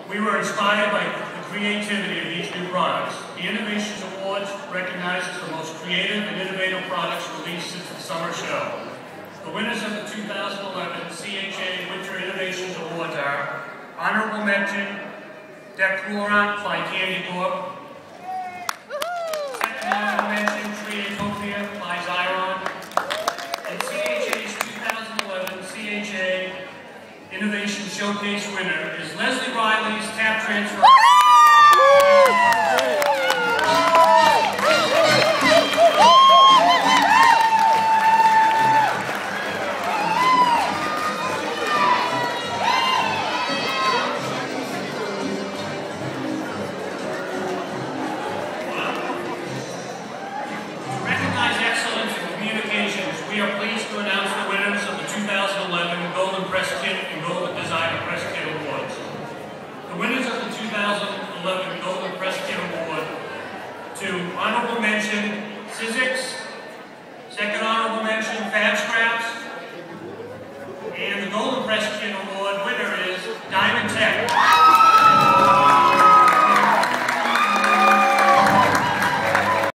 We were inspired by the creativity of each new product. The Innovations Awards recognizes the most creative and innovative products released since the summer show. The winners of the 2011 CHA Winter Innovations Awards are Honorable Mention, Declorant by Candy Corp. Second honorable mention, Triatopia by Zyron. And CHA's 2011 CHA Innovation Showcase winner is Leslie Riley's Tap Transfer. We are pleased to announce the winners of the 2011 Golden Press Kit and Golden Designer Press Kit Awards. The winners of the 2011 Golden Press Kit Award to honorable mention, Sizzix, second honorable mention, Fab